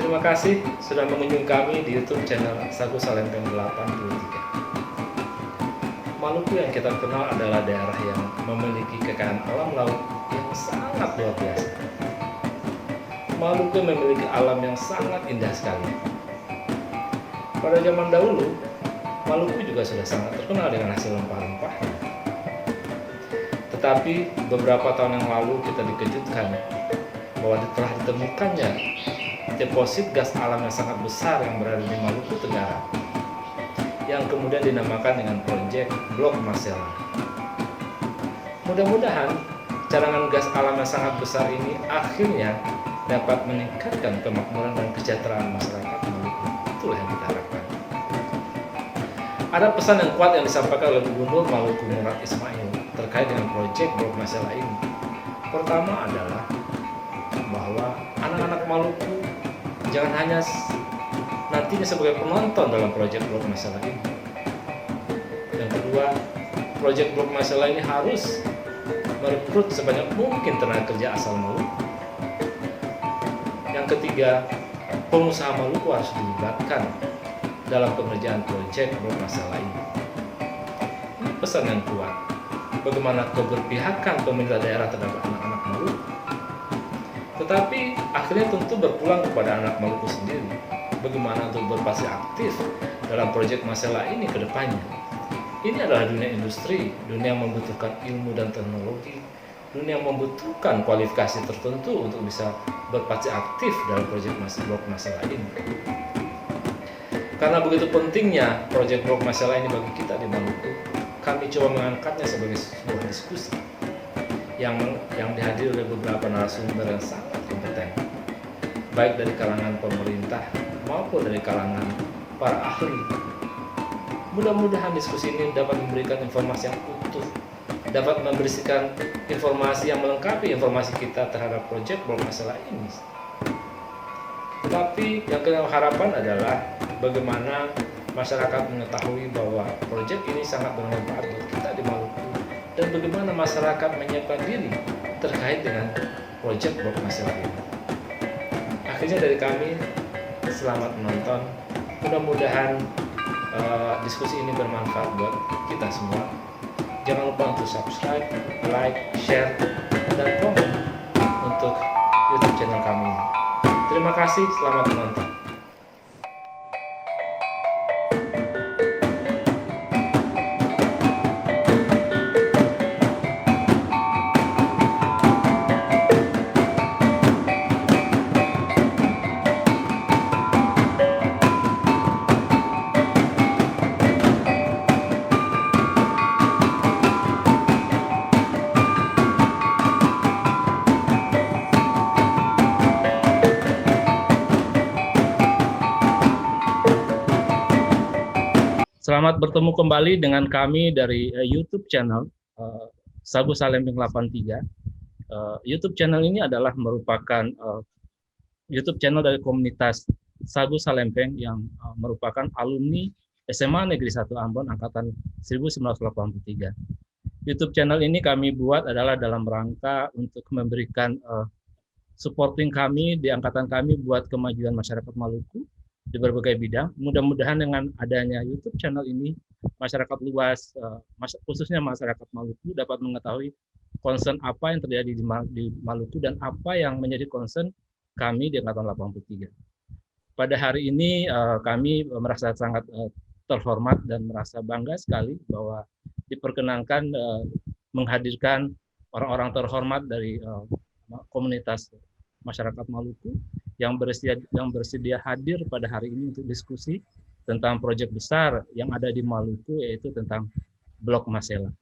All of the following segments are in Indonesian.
Terima kasih sudah mengunjungi kami di YouTube channel Sagu Salempeng 83. Maluku yang kita kenal adalah daerah yang memiliki kekayaan alam laut yang sangat luar biasa. Maluku memiliki alam yang sangat indah sekali. Pada zaman dahulu, Maluku juga sudah sangat terkenal dengan hasil rempah-rempahnya. Tetapi beberapa tahun yang lalu kita dikejutkan bahwa telah ditemukannya deposit gas alam yang sangat besar yang berada di Maluku Tenggara, yang kemudian dinamakan dengan proyek Blok Masela. Mudah-mudahan cadangan gas alam yang sangat besar ini akhirnya dapat meningkatkan kemakmuran dan kesejahteraan masyarakat Maluku. Itulah yang kita harapkan. Ada pesan yang kuat yang disampaikan oleh Gubernur Maluku Murad Ismail terkait dengan proyek Blok Masela ini. Pertama adalah bahwa anak-anak Maluku jangan hanya nantinya sebagai penonton dalam proyek Blok Masela ini. Yang kedua, proyek Blok Masela ini harus merekrut sebanyak mungkin tenaga kerja asal Maluku. Yang ketiga, pengusaha Maluku harus dilibatkan dalam pengerjaan proyek Blok Masela ini. Ini pesan yang kuat, bagaimana keberpihakan pemerintah daerah terhadap anak-anak Maluku. Tetapi akhirnya tentu berpulang kepada anak Maluku sendiri, bagaimana untuk berpartisipasi aktif dalam proyek Masela ini ke depannya. Ini adalah dunia industri, dunia yang membutuhkan ilmu dan teknologi, dunia yang membutuhkan kualifikasi tertentu untuk bisa berpartisipasi aktif dalam proyek Blok Masela ini. Karena begitu pentingnya proyek Blok Masela ini bagi kita di Maluku, kami coba mengangkatnya sebagai sebuah diskusi yang dihadiri oleh beberapa narasumber yang sangat kompeten, baik dari kalangan pemerintah maupun dari kalangan para ahli. Mudah-mudahan diskusi ini dapat memberikan informasi yang utuh, dapat memberikan informasi yang melengkapi informasi kita terhadap proyek Blok Masela ini. Tetapi yang kita harapkan adalah bagaimana masyarakat mengetahui bahwa proyek ini sangat bermanfaat buat kita di Maluku, dan bagaimana masyarakat menyiapkan diri terkait dengan proyek Blok Masela ini. Akhirnya dari kami, selamat menonton. Mudah-mudahan diskusi ini bermanfaat buat kita semua. Jangan lupa untuk subscribe, like, share, dan komen untuk YouTube channel kami. Terima kasih, selamat menonton. Selamat bertemu kembali dengan kami dari YouTube channel Sagu Salempeng 83. YouTube channel ini adalah merupakan YouTube channel dari komunitas Sagu Salempeng yang merupakan alumni SMA Negeri 1 Ambon angkatan 1983. YouTube channel ini kami buat adalah dalam rangka untuk memberikan supporting kami di angkatan kami buat kemajuan masyarakat Maluku di berbagai bidang. Mudah-mudahan dengan adanya YouTube channel ini, masyarakat luas, khususnya masyarakat Maluku, dapat mengetahui concern apa yang terjadi di Maluku dan apa yang menjadi concern kami di angkatan 83. Pada hari ini kami merasa sangat terhormat dan merasa bangga sekali bahwa diperkenankan menghadirkan orang-orang terhormat dari komunitas masyarakat Maluku yang bersedia hadir pada hari ini untuk diskusi tentang proyek besar yang ada di Maluku, yaitu tentang Blok Masela.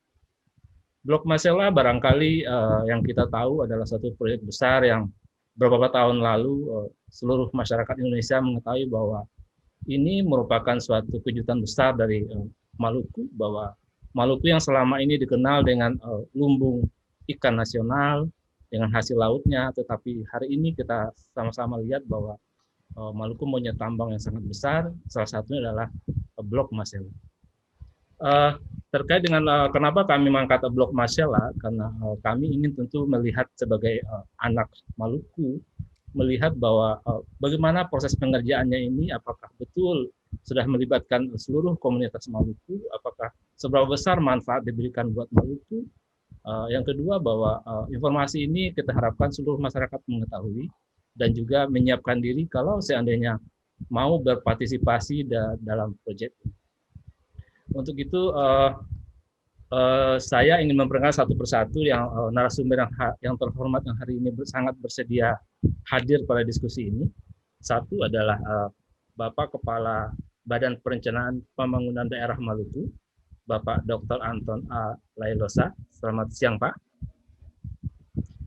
Blok Masela barangkali yang kita tahu adalah satu proyek besar yang beberapa tahun lalu seluruh masyarakat Indonesia mengetahui bahwa ini merupakan suatu kejutan besar dari Maluku, bahwa Maluku yang selama ini dikenal dengan lumbung ikan nasional, dengan hasil lautnya, tetapi hari ini kita sama-sama lihat bahwa Maluku punya tambang yang sangat besar, salah satunya adalah Blok Masela. Terkait dengan kenapa kami mengangkat Blok Masela, karena kami ingin tentu melihat sebagai anak Maluku melihat bahwa bagaimana proses pengerjaannya ini, apakah betul sudah melibatkan seluruh komunitas Maluku, apakah seberapa besar manfaat diberikan buat Maluku. Yang kedua bahwa informasi ini kita harapkan seluruh masyarakat mengetahui dan juga menyiapkan diri kalau seandainya mau berpartisipasi dalam proyek. Untuk itu saya ingin memperkenalkan satu persatu yang narasumber yang terhormat yang hari ini sangat bersedia hadir pada diskusi ini. Satu adalah Bapak Kepala Badan Perencanaan Pembangunan Daerah Maluku, Bapak Dr. Anton A. Lailosa. Selamat siang, Pak.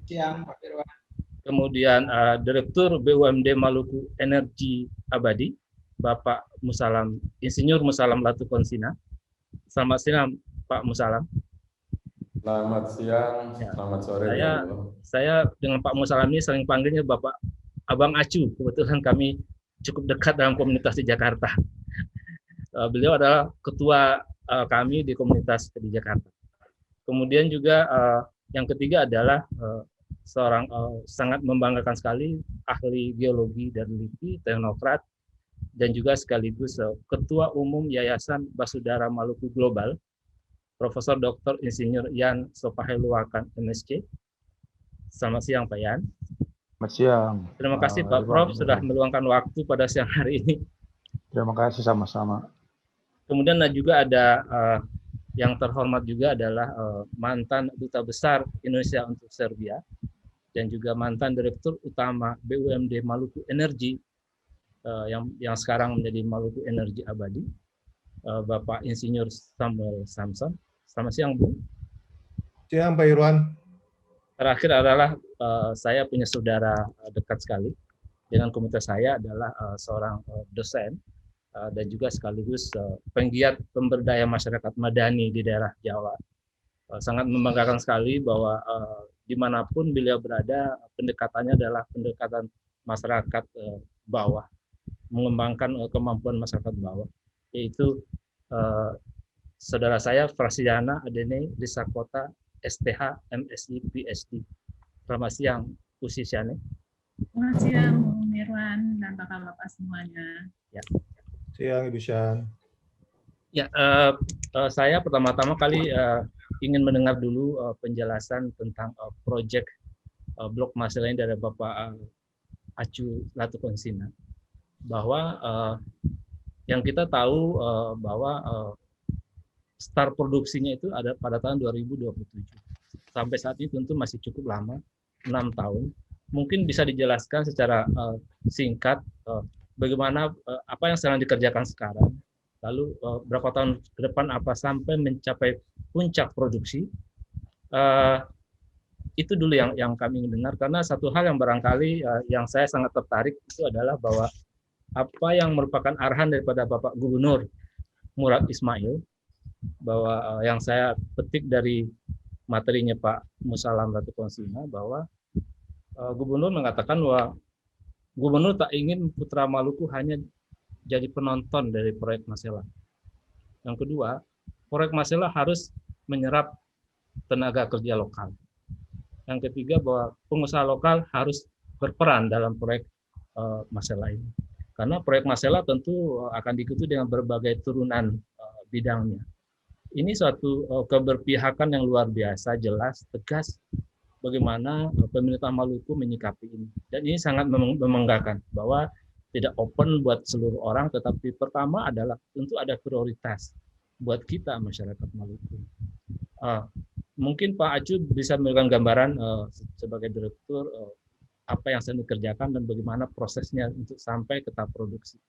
Siang, Pak Irwan. Kemudian Direktur BUMD Maluku Energi Abadi, Bapak Musalam, Insinyur Musalam Latukonsina. Selamat siang, Pak Musalam. Selamat siang, selamat sore. Saya dengan Pak Musalam ini sering panggilnya Bapak Abang Acu. Kebetulan kami cukup dekat dalam komunitas di Jakarta. Beliau adalah ketua kami di komunitas di Jakarta. Kemudian juga yang ketiga adalah seorang sangat membanggakan sekali ahli geologi dan LIPI, teknokrat, dan juga sekaligus Ketua Umum Yayasan Basudara Maluku Global, Profesor Dr. Insinyur Yan Sopaheluakan MSc. Selamat siang Pak Yan. Selamat siang. Terima kasih Pak Prof sudah meluangkan waktu pada siang hari ini. Terima kasih sama-sama. Kemudian juga ada yang terhormat juga adalah mantan Duta Besar Indonesia untuk Serbia dan juga mantan Direktur Utama BUMD Maluku Energi yang sekarang menjadi Maluku Energi Abadi, Bapak Insinyur Samuel Samson. Selamat siang, Bu. Siang, Pak Irwan. Terakhir adalah saya punya saudara dekat sekali dengan komunitas saya adalah seorang dosen dan juga sekaligus penggiat pemberdaya masyarakat madani di daerah Jawa. Sangat membanggakan sekali bahwa dimanapun beliau berada, pendekatannya adalah pendekatan masyarakat bawah, mengembangkan kemampuan masyarakat bawah, yaitu saudara saya Frasiana Adene Risakota STH MSI PhD. Selamat siang, Bu Sisyane. Selamat siang, Bu Mirwan dan bapak-bapak semuanya. Ya. Siang, Ibu Syan. Ya, saya pertama-tama kali ingin mendengar dulu penjelasan tentang proyek blok Masela ini dari Bapak Acu Latukonsina, bahwa yang kita tahu bahwa start produksinya itu ada pada tahun 2027. Sampai saat ini tentu masih cukup lama, 6 tahun. Mungkin bisa dijelaskan secara singkat bagaimana apa yang sedang dikerjakan sekarang, lalu berapa tahun ke depan apa sampai mencapai puncak produksi. Itu dulu yang kami ingin dengar, karena satu hal yang barangkali yang saya sangat tertarik itu adalah bahwa apa yang merupakan arahan daripada Bapak Gubernur Murad Ismail, bahwa yang saya petik dari materinya Pak Musalam Latukonsina, bahwa Gubernur mengatakan bahwa Gubernur tak ingin Putra Maluku hanya jadi penonton dari proyek Masela. Yang kedua, proyek Masela harus menyerap tenaga kerja lokal. Yang ketiga, bahwa pengusaha lokal harus berperan dalam proyek Masela ini. Karena proyek Masela tentu akan diikuti dengan berbagai turunan bidangnya. Ini suatu keberpihakan yang luar biasa, jelas, tegas, bagaimana pemerintah Maluku menyikapi ini. Dan ini sangat membanggakan bahwa tidak open buat seluruh orang, tetapi pertama adalah tentu ada prioritas buat kita masyarakat Maluku. Mungkin Pak Acu bisa memberikan gambaran sebagai direktur apa yang sedang dikerjakan dan bagaimana prosesnya untuk sampai ke tahap produksi.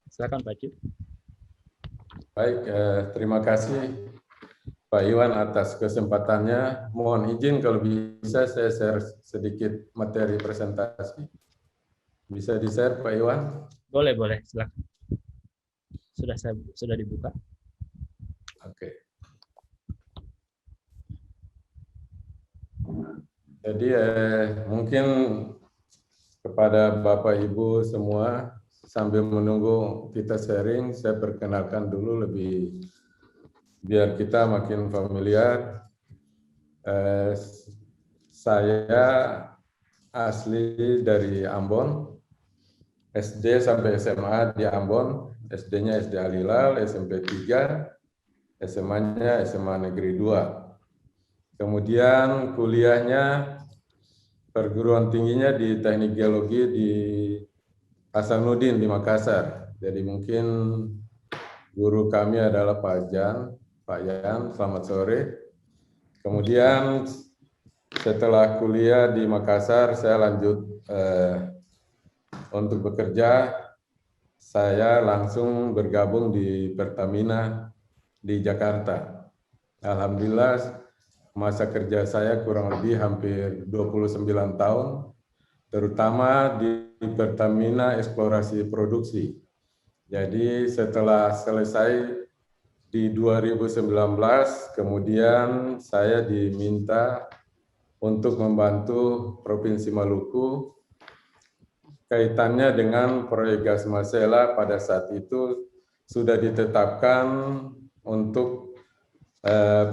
Silakan Pak Acu. Baik, terima kasih Pak Iwan atas kesempatannya. Mohon izin kalau bisa saya share sedikit materi presentasi. Bisa di-share Pak Iwan? Boleh, silakan. Sudah dibuka. Oke. Jadi mungkin kepada Bapak Ibu semua, sambil menunggu kita sharing, saya perkenalkan dulu lebih biar kita makin familiar. Saya asli dari Ambon, SD sampai SMA di Ambon, SD-nya SD Al-Hilal, SMP 3, SMA-nya SMA Negeri 2. Kemudian kuliahnya perguruan tingginya di Teknik Geologi di Hasanuddin di Makassar. Jadi mungkin guru kami adalah Pak Yan, selamat sore. Kemudian setelah kuliah di Makassar, saya lanjut untuk bekerja. Saya langsung bergabung di Pertamina di Jakarta. Alhamdulillah, masa kerja saya kurang lebih hampir 29 tahun, terutama di Pertamina Eksplorasi Produksi. Jadi setelah selesai di 2019, kemudian saya diminta untuk membantu Provinsi Maluku kaitannya dengan proyek gas Masela. Pada saat itu sudah ditetapkan untuk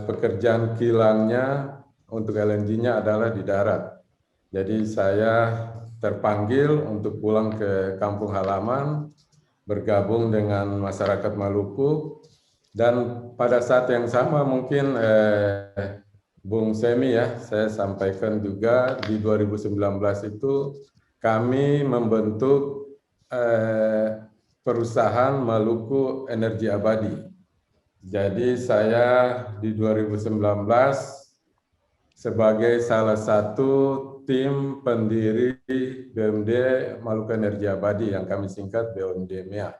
pekerjaan kilangnya untuk LNG-nya adalah di darat. Jadi saya terpanggil untuk pulang ke kampung halaman, bergabung dengan masyarakat Maluku, dan pada saat yang sama mungkin Bung Semi ya, saya sampaikan juga di 2019 itu kami membentuk perusahaan Maluku Energi Abadi. Jadi saya di 2019 sebagai salah satu tim pendiri BUMD Maluku Energi Abadi yang kami singkat BUMD MEA.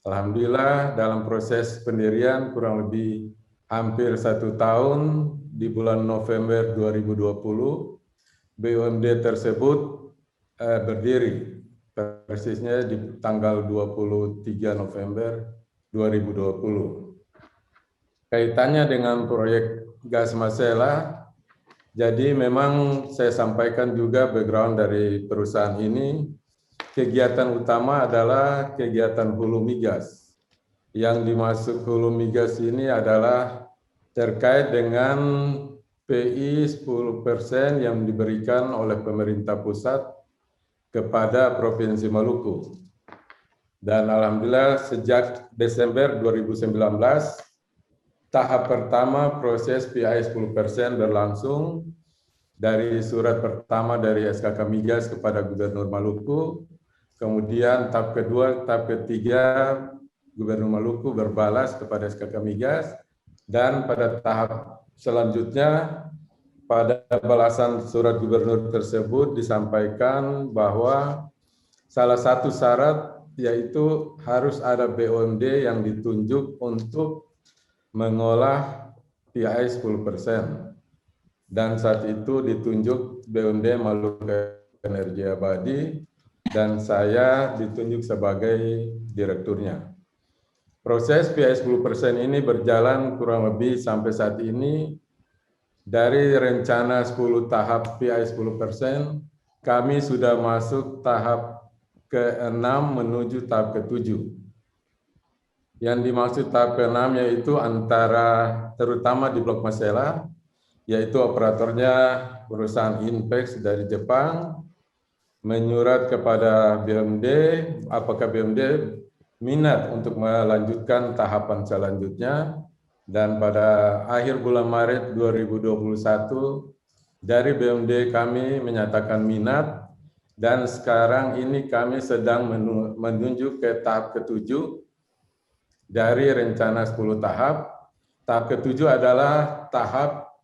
Alhamdulillah dalam proses pendirian kurang lebih hampir 1 tahun, di bulan November 2020 BUMD tersebut berdiri, persisnya di tanggal 23 November 2020. Kaitannya dengan proyek gas Masela, jadi memang saya sampaikan juga background dari perusahaan ini. Kegiatan utama adalah kegiatan hulu migas. Yang dimaksud hulu migas ini adalah terkait dengan PI 10% yang diberikan oleh pemerintah pusat kepada Provinsi Maluku. Dan alhamdulillah sejak Desember 2019, tahap pertama proses PI 10% berlangsung dari surat pertama dari SKK Migas kepada Gubernur Maluku, kemudian tahap kedua, tahap ketiga Gubernur Maluku berbalas kepada SKK Migas, dan pada tahap selanjutnya pada balasan surat gubernur tersebut disampaikan bahwa salah satu syarat yaitu harus ada BUMD yang ditunjuk untuk mengolah PI 10%. Dan saat itu ditunjuk BUMD Maluku Energi Abadi dan saya ditunjuk sebagai direkturnya. Proses PI 10% ini berjalan kurang lebih sampai saat ini. Dari rencana 10 tahap PI 10%, kami sudah masuk tahap ke-6 menuju tahap ke-7. Yang dimaksud tahap ke-6 yaitu antara terutama di Blok Masela, yaitu operatornya perusahaan Inpex dari Jepang, menyurat kepada BUMD, apakah BUMD minat untuk melanjutkan tahapan selanjutnya. Dan pada akhir bulan Maret 2021, dari BUMD kami menyatakan minat, dan sekarang ini kami sedang menuju ke tahap ke-7 dari rencana 10 tahap. Tahap ke-7 adalah tahap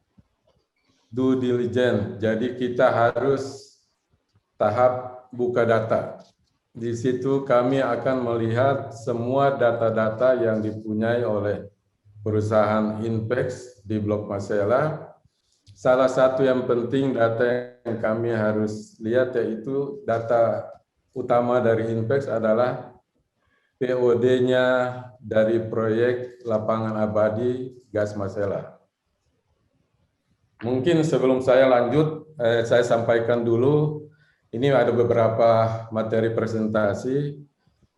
due diligence, jadi kita harus tahap buka data. Di situ kami akan melihat semua data-data yang dipunyai oleh perusahaan Inpex di Blok Masela. Salah satu yang penting data yang kami harus lihat yaitu data utama dari Inpex adalah POD-nya dari proyek lapangan abadi gas Masela. Mungkin sebelum saya lanjut, saya sampaikan dulu, ini ada beberapa materi presentasi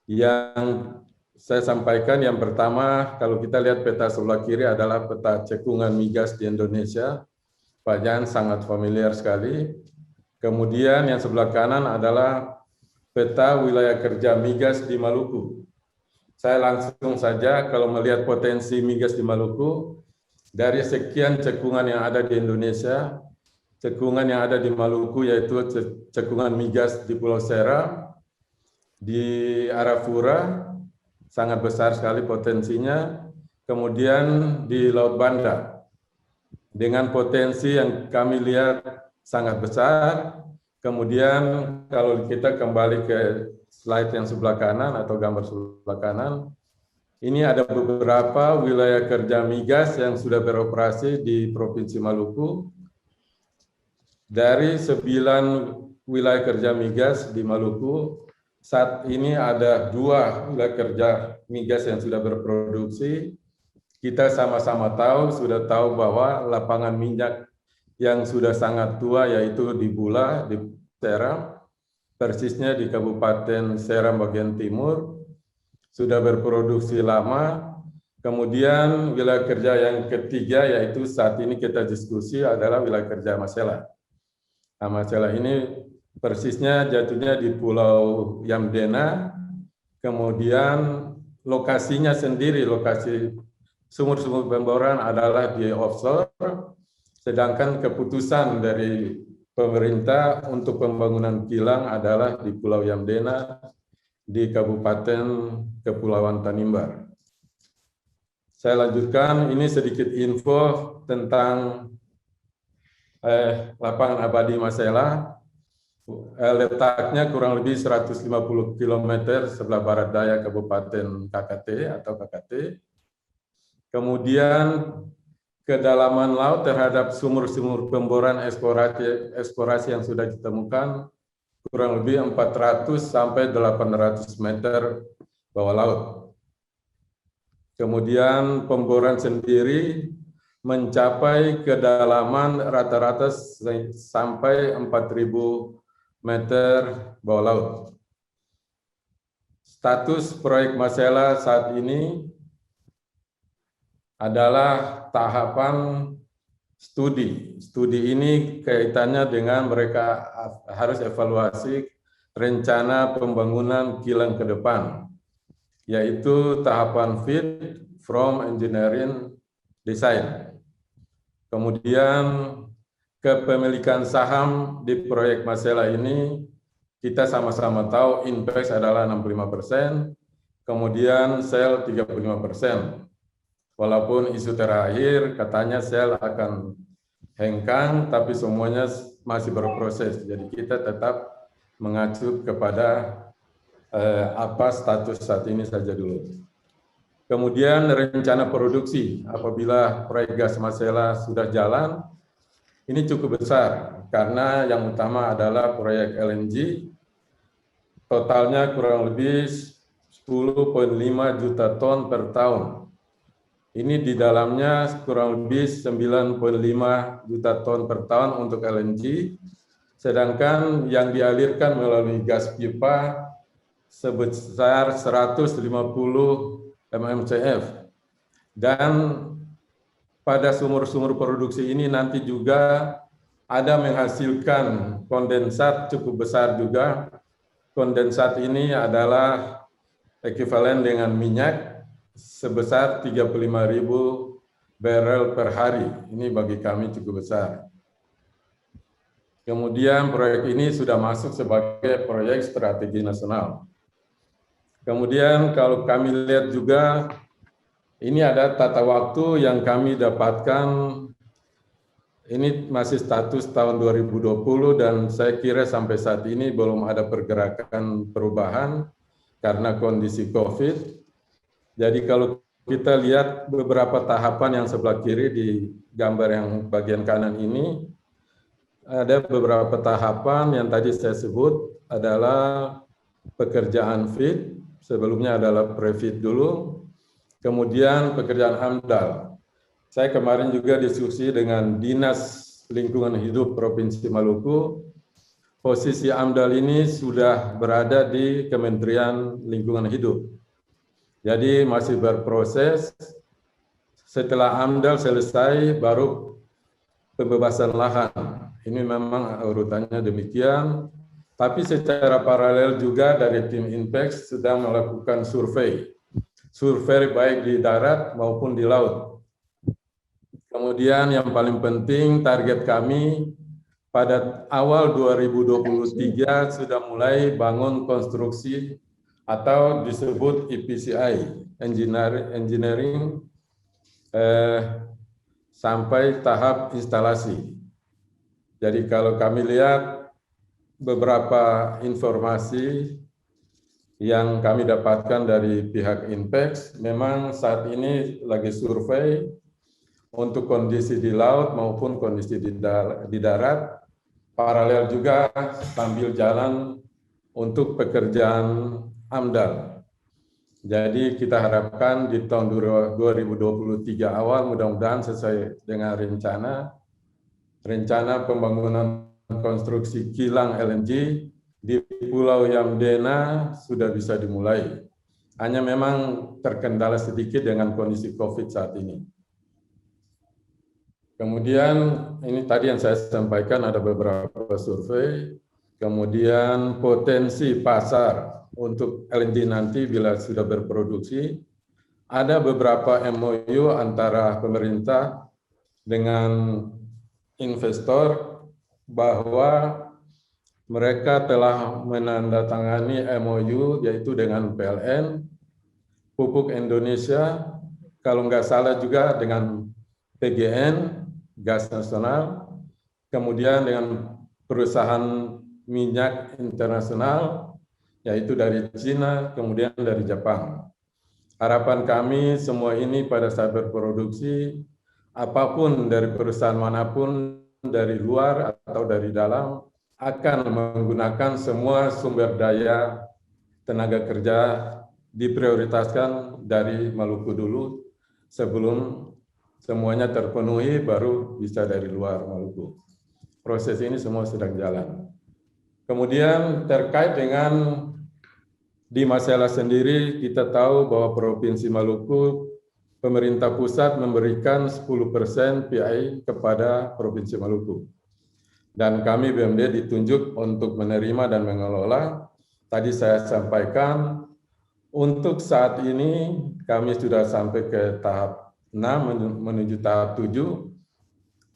yang saya sampaikan. Yang pertama, kalau kita lihat peta sebelah kiri adalah peta cekungan migas di Indonesia. Pak Jan sangat familiar sekali. Kemudian yang sebelah kanan adalah peta wilayah kerja migas di Maluku. Saya langsung saja kalau melihat potensi migas di Maluku, dari sekian cekungan yang ada di Indonesia, cekungan yang ada di Maluku yaitu cekungan migas di Pulau Seram, di Arafura, sangat besar sekali potensinya. Kemudian di Laut Banda, dengan potensi yang kami lihat sangat besar. Kemudian kalau kita kembali ke slide yang sebelah kanan atau gambar sebelah kanan, ini ada beberapa wilayah kerja migas yang sudah beroperasi di Provinsi Maluku. Dari 9 wilayah kerja migas di Maluku, saat ini ada 2 wilayah kerja migas yang sudah berproduksi. Kita sama-sama sudah tahu bahwa lapangan minyak yang sudah sangat tua yaitu di Bula, di Seram, persisnya di Kabupaten Seram bagian timur, sudah berproduksi lama. Kemudian wilayah kerja yang ketiga yaitu saat ini kita diskusi adalah wilayah kerja Masela. Nah, Masela ini persisnya jatuhnya di Pulau Yamdena, kemudian lokasinya sendiri, lokasi sumur-sumur pemboran adalah di offshore, sedangkan keputusan dari pemerintah untuk pembangunan kilang adalah di Pulau Yamdena di Kabupaten Kepulauan Tanimbar. Saya lanjutkan, ini sedikit info tentang lapangan abadi Masela. Letaknya kurang lebih 150 km sebelah barat daya Kabupaten KKT atau KKT. Kemudian kedalaman laut terhadap sumur-sumur pemboran eksplorasi yang sudah ditemukan kurang lebih 400 sampai 800 meter bawah laut. Kemudian pemboran sendiri mencapai kedalaman rata-rata sampai 4.000 meter bawah laut. Status proyek Masela saat ini adalah tahapan studi. Studi ini kaitannya dengan mereka harus evaluasi rencana pembangunan kilang ke depan, yaitu tahapan FEED from engineering design. Kemudian kepemilikan saham di proyek Masela ini kita sama-sama tahu Inpex adalah 65%, kemudian Shell 35%. Walaupun isu terakhir katanya Shell akan hengkang, tapi semuanya masih berproses. Jadi kita tetap mengacu kepada apa status saat ini saja dulu. Kemudian rencana produksi apabila proyek gas Masela sudah jalan, ini cukup besar karena yang utama adalah proyek LNG, totalnya kurang lebih 10,5 juta ton per tahun. Ini di dalamnya kurang lebih 9,5 juta ton per tahun untuk LNG, sedangkan yang dialirkan melalui gas pipa sebesar 150 mmcf. Dan pada sumur-sumur produksi ini nanti juga ada menghasilkan kondensat cukup besar juga. Kondensat ini adalah ekuivalen dengan minyak sebesar 35.000 barrel per hari. Ini bagi kami cukup besar. Kemudian proyek ini sudah masuk sebagai proyek strategi nasional. Kemudian kalau kami lihat juga, ini ada tata waktu yang kami dapatkan, ini masih status tahun 2020 dan saya kira sampai saat ini belum ada pergerakan perubahan karena kondisi COVID. Jadi kalau kita lihat beberapa tahapan yang sebelah kiri di gambar yang bagian kanan ini, ada beberapa tahapan yang tadi saya sebut adalah pekerjaan FEED, sebelumnya adalah pre-FEED dulu, kemudian pekerjaan AMDAL. Saya kemarin juga diskusi dengan Dinas Lingkungan Hidup Provinsi Maluku, posisi AMDAL ini sudah berada di Kementerian Lingkungan Hidup. Jadi masih berproses, setelah AMDAL selesai baru pembebasan lahan. Ini memang urutannya demikian, tapi secara paralel juga dari tim Inpex sedang melakukan survei baik di darat maupun di laut. Kemudian yang paling penting target kami pada awal 2023 sudah mulai bangun konstruksi atau disebut EPCI, engineering sampai tahap instalasi. Jadi kalau kami lihat beberapa informasi yang kami dapatkan dari pihak Inpex, memang saat ini lagi survei untuk kondisi di laut maupun kondisi di darat, paralel juga sambil jalan untuk pekerjaan AMDAL. Jadi kita harapkan di tahun 2023 awal mudah-mudahan sesuai dengan rencana pembangunan konstruksi kilang LNG di Pulau Yamdena sudah bisa dimulai. Hanya memang terkendala sedikit dengan kondisi COVID saat ini. Kemudian ini tadi yang saya sampaikan ada beberapa survei, kemudian potensi pasar untuk LNG nanti bila sudah berproduksi, ada beberapa MOU antara pemerintah dengan investor bahwa mereka telah menandatangani MOU yaitu dengan PLN, Pupuk Indonesia, kalau nggak salah juga dengan PGN, Gas Nasional, kemudian dengan perusahaan minyak internasional, yaitu dari Cina, kemudian dari Jepang. Harapan kami semua ini pada saat berproduksi, apapun dari perusahaan manapun, dari luar atau dari dalam, akan menggunakan semua sumber daya tenaga kerja diprioritaskan dari Maluku dulu sebelum semuanya terpenuhi baru bisa dari luar Maluku. Proses ini semua sedang jalan. Kemudian terkait dengan di Masela sendiri kita tahu bahwa Provinsi Maluku pemerintah pusat memberikan 10% PI kepada Provinsi Maluku. Dan kami BMD ditunjuk untuk menerima dan mengelola. Tadi saya sampaikan, untuk saat ini kami sudah sampai ke tahap 6 menuju tahap 7.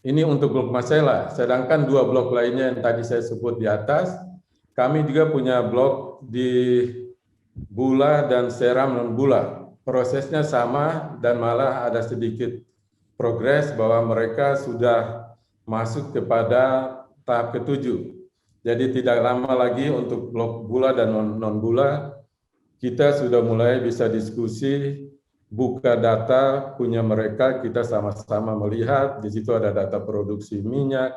Ini untuk blok Masela, sedangkan 2 blok lainnya yang tadi saya sebut di atas, kami juga punya blok di Bula dan Seram non Bula. Prosesnya sama dan malah ada sedikit progres bahwa mereka sudah masuk kepada tahap ke-7. Jadi tidak lama lagi untuk blok Bula dan non-Bula, kita sudah mulai bisa diskusi, buka data punya mereka, kita sama-sama melihat, di situ ada data produksi minyak,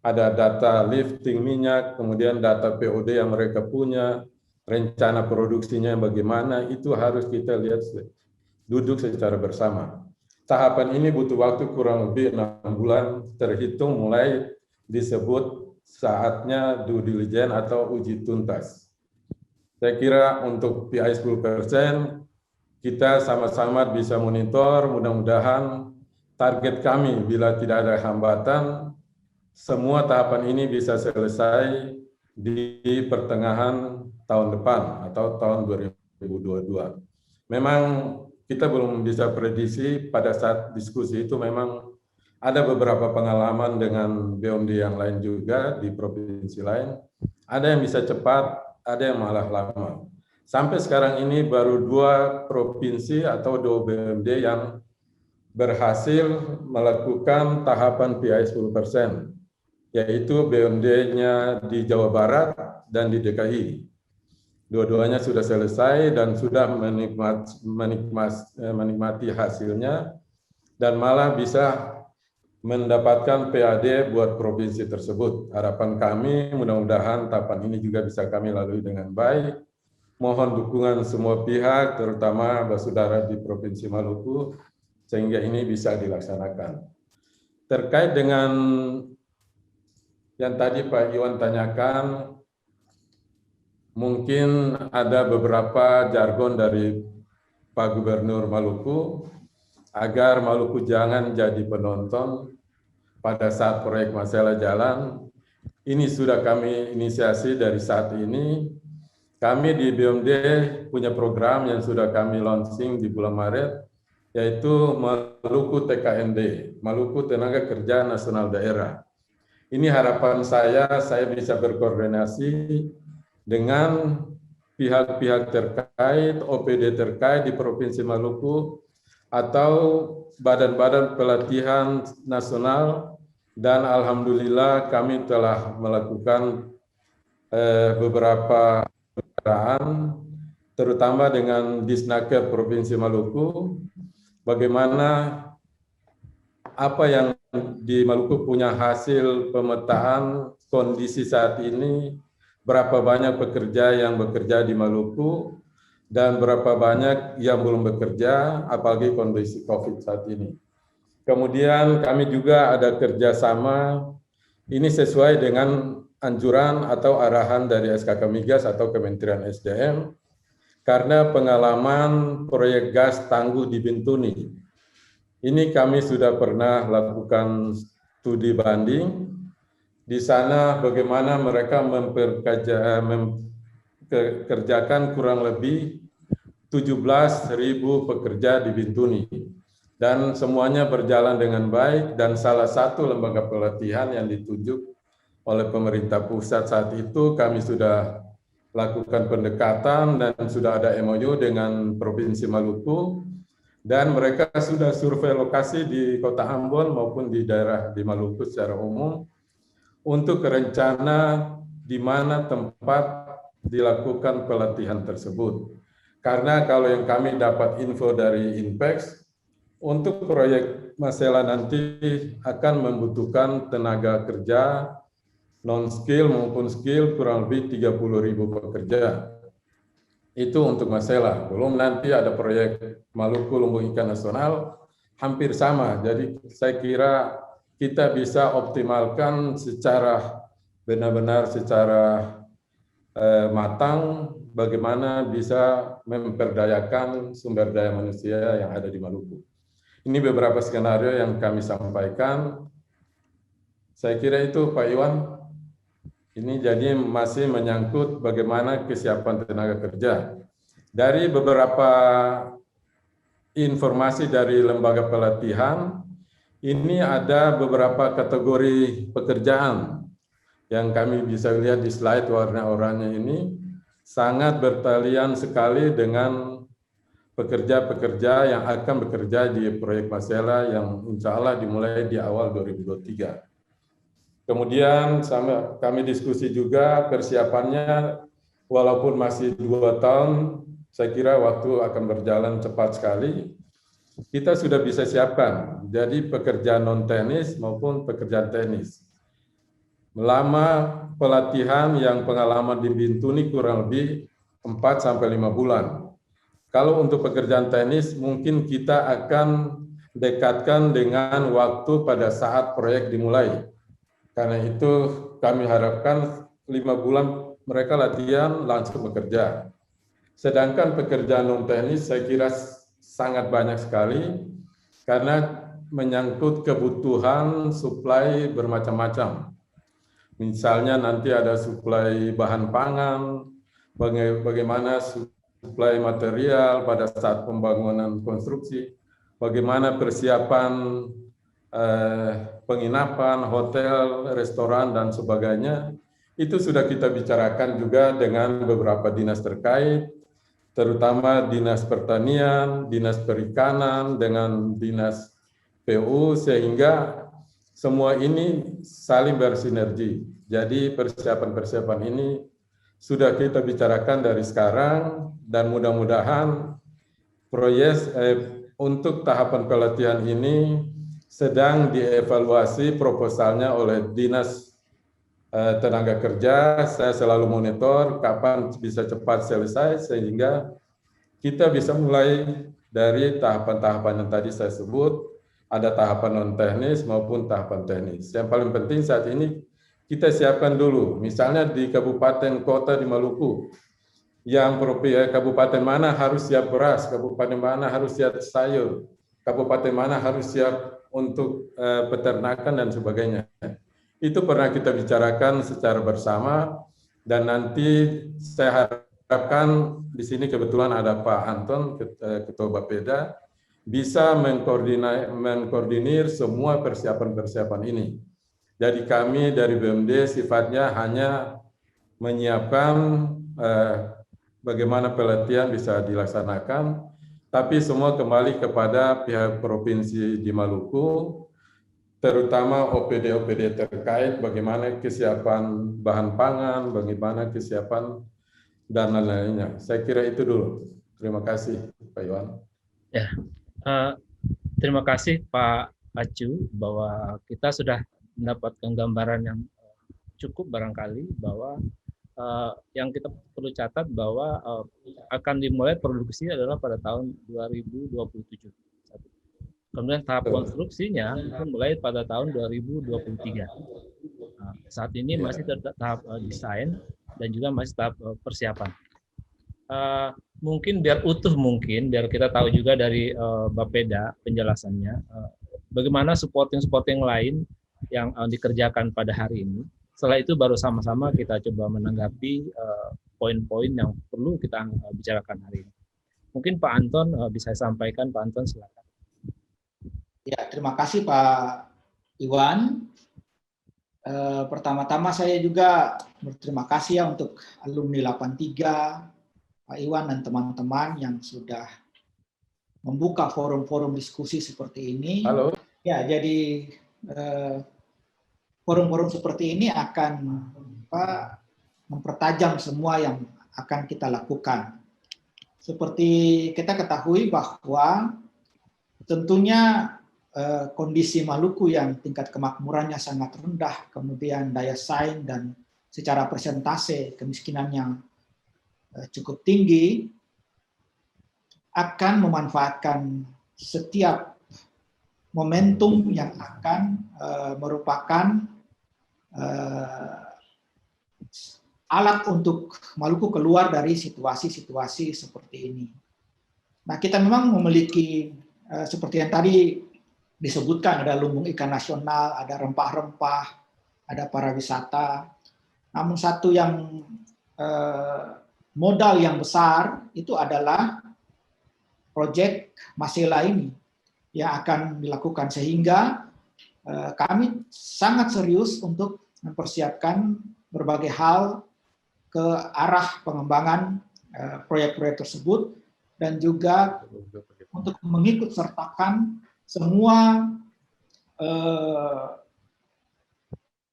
ada data lifting minyak, kemudian data POD yang mereka punya, rencana produksinya bagaimana, itu harus kita lihat duduk secara bersama. Tahapan ini butuh waktu kurang lebih 6 bulan, terhitung mulai disebut saatnya due diligence atau uji tuntas. Saya kira untuk PI 10% kita sama-sama bisa monitor, mudah-mudahan target kami bila tidak ada hambatan, semua tahapan ini bisa selesai di pertengahan tahun depan atau tahun 2022. Memang kita belum bisa prediksi pada saat diskusi itu memang ada beberapa pengalaman dengan BUMD yang lain juga di provinsi lain. Ada yang bisa cepat, ada yang malah lama. Sampai sekarang ini baru 2 provinsi atau 2 BUMD yang berhasil melakukan tahapan PI 10%, yaitu BUMD-nya di Jawa Barat dan di DKI. Dua-duanya sudah selesai dan sudah menikmati hasilnya dan malah bisa mendapatkan PAD buat provinsi tersebut. Harapan kami mudah-mudahan tahapan ini juga bisa kami lalui dengan baik. Mohon dukungan semua pihak, terutama saudara di Provinsi Maluku, sehingga ini bisa dilaksanakan. Terkait dengan yang tadi Pak Iwan tanyakan, mungkin ada beberapa jargon dari Pak Gubernur Maluku, agar Maluku jangan jadi penonton, pada saat proyek Masela jalan. Ini sudah kami inisiasi dari saat ini. Kami di BUMD punya program yang sudah kami launching di bulan Maret, yaitu Maluku TKND, Maluku Tenaga Kerja Nasional Daerah. Ini harapan saya bisa berkoordinasi dengan pihak-pihak terkait, OPD terkait di Provinsi Maluku, atau badan-badan pelatihan nasional, dan alhamdulillah kami telah melakukan beberapa peran, terutama dengan Disnaker Provinsi Maluku, bagaimana apa yang di Maluku punya hasil pemetaan kondisi saat ini, berapa banyak pekerja yang bekerja di Maluku, dan berapa banyak yang belum bekerja, apalagi kondisi COVID saat ini. Kemudian kami juga ada kerjasama, ini sesuai dengan anjuran atau arahan dari SKK Migas atau Kementerian SDM, karena pengalaman proyek gas tangguh di Bintuni. Ini kami sudah pernah lakukan studi banding. Di sana bagaimana mereka memperkerjakan kurang lebih 17.000 pekerja di Bintuni. Dan semuanya berjalan dengan baik, dan salah satu lembaga pelatihan yang ditunjuk oleh pemerintah pusat saat itu kami sudah lakukan pendekatan dan sudah ada MOU dengan Provinsi Maluku, dan mereka sudah survei lokasi di Kota Ambon maupun di daerah di Maluku secara umum untuk rencana di mana tempat dilakukan pelatihan tersebut. Karena kalau yang kami dapat info dari Inpex, untuk proyek Masela nanti akan membutuhkan tenaga kerja non-skill maupun skill kurang lebih 30.000 pekerja. Itu untuk Masela. Belum nanti ada proyek Maluku Lumbung Ikan Nasional, hampir sama. Jadi saya kira kita bisa optimalkan secara benar-benar secara matang bagaimana bisa memperdayakan sumber daya manusia yang ada di Maluku. Ini beberapa skenario yang kami sampaikan. Saya kira itu Pak Iwan. Ini jadi masih menyangkut bagaimana kesiapan tenaga kerja. Dari beberapa informasi dari lembaga pelatihan, ini ada beberapa kategori pekerjaan yang kami bisa lihat di slide warna oranye ini, sangat bertalian sekali dengan pekerja-pekerja yang akan bekerja di proyek Masela yang insya Allah dimulai di awal 2023. Kemudian kami diskusi juga persiapannya, walaupun masih 2 tahun, saya kira waktu akan berjalan cepat sekali. Kita sudah bisa siapkan, jadi pekerja non-teknis maupun pekerjaan teknis. Lama pelatihan yang pengalaman di Bintuni kurang lebih 4-5 bulan. Kalau untuk pekerjaan teknis, mungkin kita akan dekatkan dengan waktu pada saat proyek dimulai. Karena itu kami harapkan 5 bulan mereka latihan langsung bekerja. Sedangkan pekerjaan non-teknis saya kira sangat banyak sekali, karena menyangkut kebutuhan suplai bermacam-macam. Misalnya nanti ada suplai bahan pangan, bagaimana suplai material pada saat pembangunan konstruksi, bagaimana persiapan penginapan, hotel, restoran, dan sebagainya. Itu sudah kita bicarakan juga dengan beberapa dinas terkait, terutama Dinas Pertanian, Dinas Perikanan, dengan Dinas PU, sehingga semua ini saling bersinergi. Jadi persiapan-persiapan ini sudah kita bicarakan dari sekarang, dan mudah-mudahan proyek untuk tahapan pelatihan ini sedang dievaluasi proposalnya oleh Dinas Tenaga Kerja. Saya selalu monitor kapan bisa cepat selesai, sehingga kita bisa mulai dari tahapan-tahapan yang tadi saya sebut, ada tahapan non-teknis maupun tahapan teknis. Yang paling penting saat ini kita siapkan dulu, misalnya di kabupaten kota di Maluku, yang kabupaten mana harus siap beras, kabupaten mana harus siap sayur, kabupaten mana harus siap untuk peternakan dan sebagainya. Itu pernah kita bicarakan secara bersama, dan nanti saya harapkan di sini kebetulan ada Pak Anton, Ketua Bapeda, bisa mengkoordinir semua persiapan-persiapan ini. Jadi kami dari BUMD sifatnya hanya menyiapkan bagaimana pelatihan bisa dilaksanakan, tapi semua kembali kepada pihak provinsi di Maluku, terutama OPD-OPD terkait bagaimana kesiapan bahan pangan, bagaimana kesiapan dan lain-lainnya. Saya kira itu dulu. Terima kasih, Pak Iwan. Ya, terima kasih Pak Acu bahwa kita sudah mendapatkan gambaran yang cukup barangkali bahwa yang kita perlu catat bahwa akan dimulai produksi adalah pada tahun 2027. Kemudian tahap konstruksinya itu mulai pada tahun 2023. Nah, saat ini masih tahap desain dan juga masih tahap persiapan. Mungkin biar utuh, biar kita tahu juga dari Bapeda penjelasannya, bagaimana supporting lain yang dikerjakan pada hari ini. Setelah itu baru sama-sama kita coba menanggapi poin-poin yang perlu kita bicarakan hari ini. Mungkin Pak Anton bisa sampaikan, Pak Anton silakan. Ya, terima kasih Pak Iwan. Pertama-tama saya juga berterima kasih ya untuk alumni 83, Pak Iwan dan teman-teman yang sudah membuka forum-forum diskusi seperti ini. Halo. Ya, jadi forum-forum seperti ini akan mempertajam semua yang akan kita lakukan. Seperti kita ketahui bahwa tentunya kondisi Maluku yang tingkat kemakmurannya sangat rendah, kemudian daya saing dan secara persentase kemiskinan yang cukup tinggi, akan memanfaatkan setiap momentum yang akan merupakan alat untuk Maluku keluar dari situasi-situasi seperti ini. Nah, kita memang memiliki seperti yang tadi disebutkan, ada lumbung ikan nasional, ada rempah-rempah, ada pariwisata. Namun satu yang modal yang besar itu adalah proyek Masela ini yang akan dilakukan, sehingga kami sangat serius untuk mempersiapkan berbagai hal ke arah pengembangan proyek-proyek tersebut, dan juga untuk mengikut sertakan semua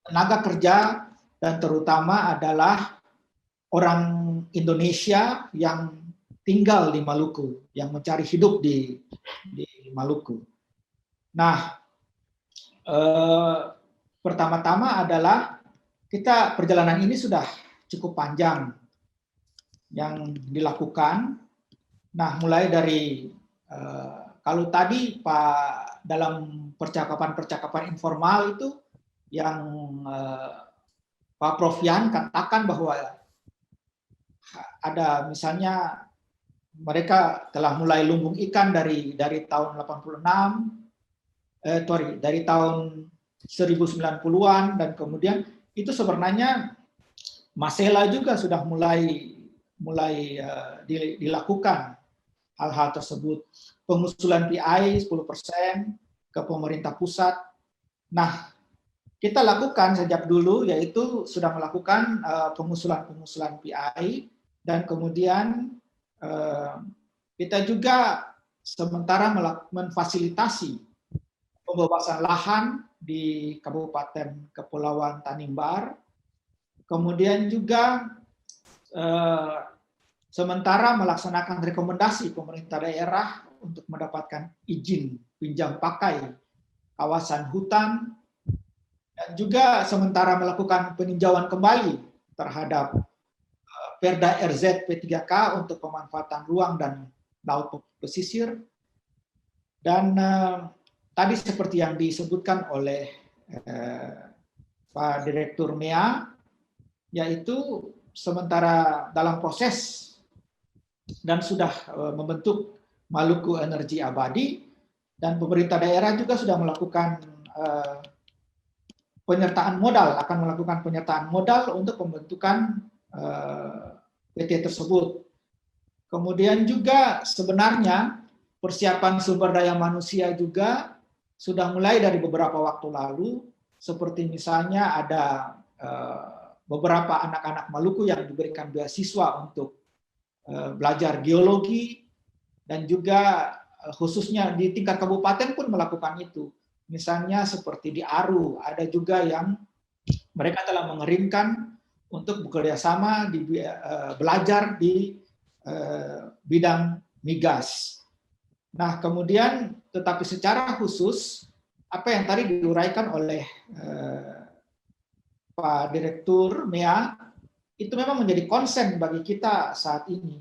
tenaga kerja, dan terutama adalah orang Indonesia yang tinggal di Maluku, yang mencari hidup di Maluku. Nah, pertama-tama adalah perjalanan ini sudah cukup panjang yang dilakukan. Nah, mulai dari kalau tadi Pak dalam percakapan informal itu yang Pak Prof Yan katakan bahwa ada misalnya mereka telah mulai lumbung ikan dari tahun 86, dari tahun 1090-an, dan kemudian itu sebenarnya Masela juga sudah mulai dilakukan hal-hal tersebut. Pengusulan PI 10% ke pemerintah pusat. Nah, kita lakukan sejak dulu, yaitu sudah melakukan pengusulan PI, dan kemudian kita juga sementara memfasilitasi pembebasan lahan di Kabupaten Kepulauan Tanimbar. Kemudian juga sementara melaksanakan rekomendasi pemerintah daerah untuk mendapatkan izin pinjam pakai kawasan hutan, dan juga sementara melakukan peninjauan kembali terhadap Perda RZ P3K untuk pemanfaatan ruang dan laut pesisir. Dan tadi seperti yang disebutkan oleh Pak Direktur MEA, yaitu sementara dalam proses dan sudah membentuk Maluku Energi Abadi, Dan pemerintah daerah juga sudah melakukan penyertaan modal, akan melakukan penyertaan modal untuk pembentukan PT tersebut. Kemudian juga sebenarnya persiapan sumber daya manusia juga sudah mulai dari beberapa waktu lalu, seperti misalnya ada beberapa anak-anak Maluku yang diberikan beasiswa untuk belajar geologi, dan juga khususnya di tingkat kabupaten pun melakukan itu. Misalnya seperti di Aru, ada juga yang mereka telah mengerimkan untuk bekerja sama belajar di bidang migas. Nah, kemudian tetapi secara khusus apa yang tadi diuraikan oleh Pak Direktur MEA itu memang menjadi konsen bagi kita saat ini,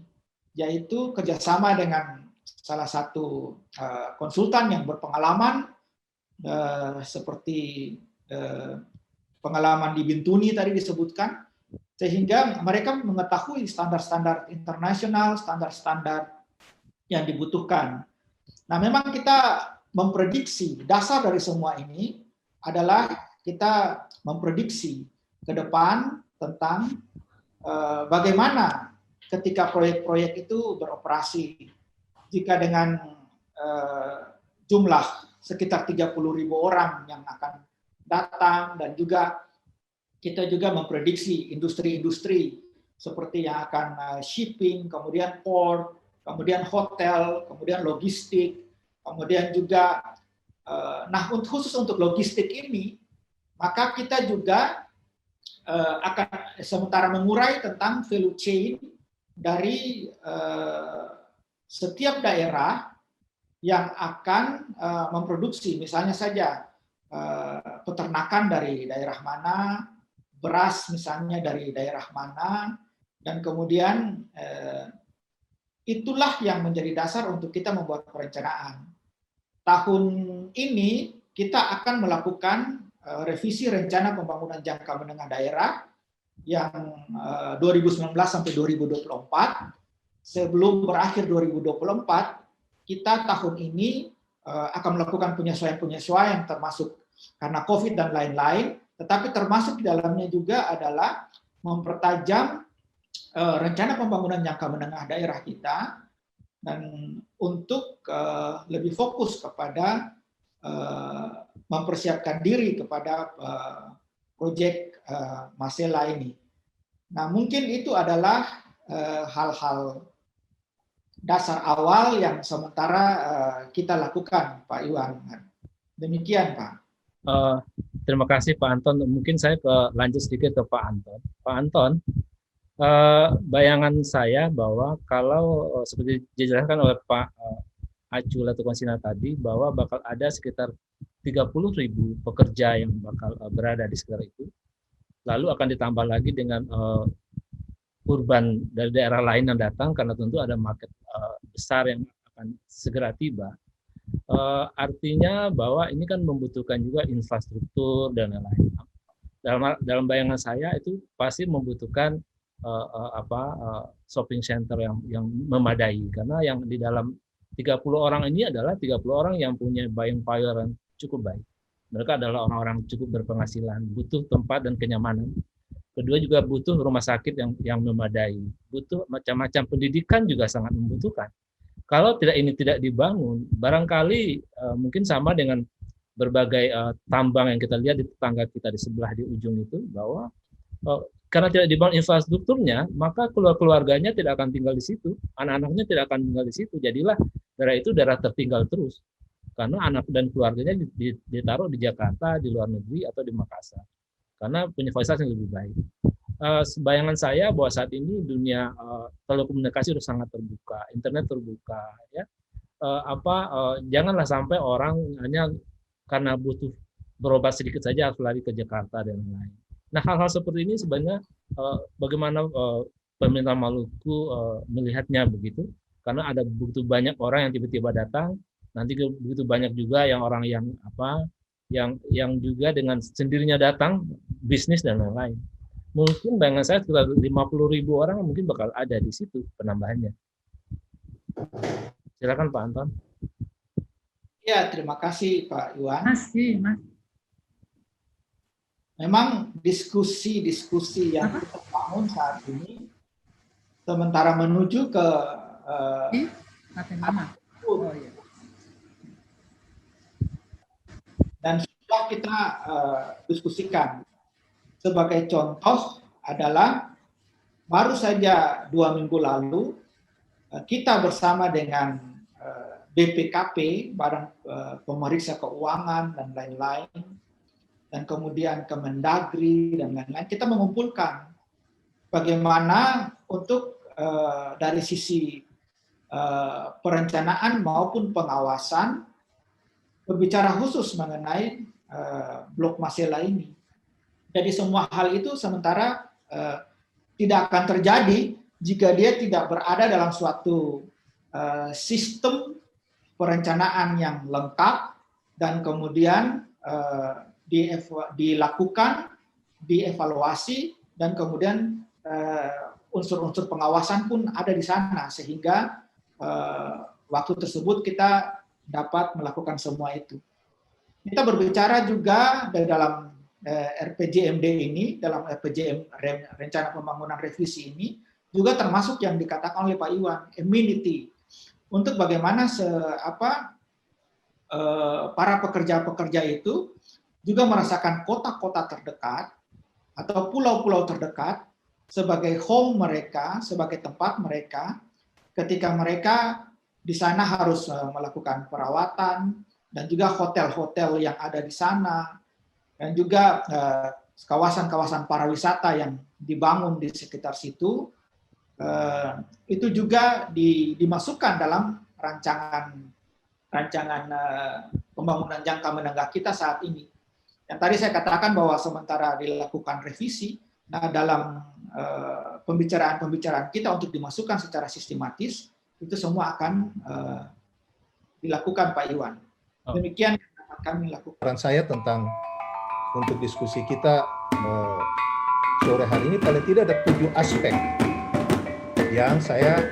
yaitu kerjasama dengan salah satu konsultan yang berpengalaman seperti pengalaman di Bintuni tadi disebutkan, sehingga mereka mengetahui standar-standar internasional, standar-standar yang dibutuhkan. Nah, memang kita memprediksi, dasar dari semua ini adalah kita memprediksi ke depan tentang bagaimana ketika proyek-proyek itu beroperasi. Jika dengan jumlah sekitar 30.000 orang yang akan datang, dan juga kita juga memprediksi industri-industri seperti yang akan shipping, kemudian port, kemudian hotel, kemudian logistik, kemudian juga, nah khusus untuk logistik ini, maka kita juga akan sementara mengurai tentang value chain dari setiap daerah yang akan memproduksi, misalnya saja peternakan dari daerah mana, beras misalnya dari daerah mana, dan kemudian itulah yang menjadi dasar untuk kita membuat perencanaan. Tahun ini kita akan melakukan revisi rencana pembangunan jangka menengah daerah yang 2019 sampai 2024. Sebelum berakhir 2024, kita tahun ini akan melakukan penyesuaian-penyesuaian termasuk karena COVID dan lain-lain, tetapi termasuk di dalamnya juga adalah mempertajam rencana pembangunan jangka menengah daerah kita, dan untuk lebih fokus kepada mempersiapkan diri kepada proyek Masela ini. Nah, mungkin itu adalah hal-hal dasar awal yang sementara kita lakukan, Pak Iwan. Demikian, Pak. Terima kasih, Pak Anton. Mungkin saya lanjut sedikit ke Pak Anton. Pak Anton, bayangan saya bahwa kalau seperti dijelaskan oleh Pak Acu Latukonsina tadi, bahwa bakal ada sekitar 30.000 pekerja yang bakal berada di sekitar itu. Lalu akan ditambah lagi dengan urban dari daerah lain yang datang, karena tentu ada market besar yang akan segera tiba. Artinya bahwa ini kan membutuhkan juga infrastruktur dan lain-lain. Dalam bayangan saya itu pasti membutuhkan shopping center yang memadai, karena yang di dalam 30 orang ini adalah 30 orang yang punya buying power yang cukup baik. Mereka adalah orang-orang cukup berpenghasilan, butuh tempat dan kenyamanan. Kedua juga butuh rumah sakit yang memadai, butuh macam-macam pendidikan juga sangat membutuhkan. Kalau ini tidak dibangun, barangkali mungkin sama dengan berbagai tambang yang kita lihat di tetangga kita di sebelah di ujung itu, bahwa karena tidak dibangun infrastrukturnya, maka keluarganya tidak akan tinggal di situ, anak-anaknya tidak akan tinggal di situ. Jadilah daerah itu daerah tertinggal terus, karena anak dan keluarganya ditaruh di Jakarta, di luar negeri, atau di Makassar, karena punya fasilitas yang lebih baik. Bayangan saya bahwa saat ini dunia telekomunikasi sudah sangat terbuka, internet terbuka, ya. Janganlah sampai orang hanya karena butuh berobat sedikit saja harus lari ke Jakarta dan lain-lain. Nah, hal-hal seperti ini sebenarnya bagaimana pemerintah Maluku melihatnya begitu, karena ada begitu banyak orang yang tiba-tiba datang, nanti begitu banyak juga yang orang yang juga dengan sendirinya datang bisnis dan lain-lain. Mungkin bayangan saya sekitar 50.000 orang mungkin bakal ada di situ penambahannya. Silakan Pak Anton. Ya, terima kasih Pak Iwan. Masih, Mas. Memang diskusi-diskusi yang kita bangun saat ini, sementara menuju ke Matiin Mama. Oh, iya. dan sudah kita diskusikan. Sebagai contoh adalah baru saja 2 minggu lalu kita bersama dengan BPKP, Badan Pemeriksa Keuangan dan lain-lain, dan kemudian Kemendagri dan lain-lain, kita mengumpulkan bagaimana untuk dari sisi perencanaan maupun pengawasan berbicara khusus mengenai blok Masela ini. Jadi semua hal itu sementara tidak akan terjadi jika dia tidak berada dalam suatu sistem perencanaan yang lengkap dan kemudian dilakukan, dievaluasi, dan kemudian unsur-unsur pengawasan pun ada di sana sehingga waktu tersebut kita dapat melakukan semua itu. Kita berbicara juga dalam RPJMD ini, dalam RPJM Rencana Pembangunan Revisi ini, juga termasuk yang dikatakan oleh Pak Iwan, amenity, untuk bagaimana para pekerja-pekerja itu juga merasakan kota-kota terdekat atau pulau-pulau terdekat sebagai home mereka, sebagai tempat mereka, ketika mereka di sana harus melakukan perawatan, dan juga hotel-hotel yang ada di sana, dan juga kawasan-kawasan pariwisata yang dibangun di sekitar situ, itu juga dimasukkan dalam rancangan pembangunan jangka menengah kita saat ini. Yang tadi saya katakan bahwa sementara dilakukan revisi, nah dalam pembicaraan kita untuk dimasukkan secara sistematis, itu semua akan dilakukan Pak Iwan. Demikian yang akan kami lakukan. Saran saya tentang untuk diskusi kita sore hari ini paling tidak ada 7 aspek yang saya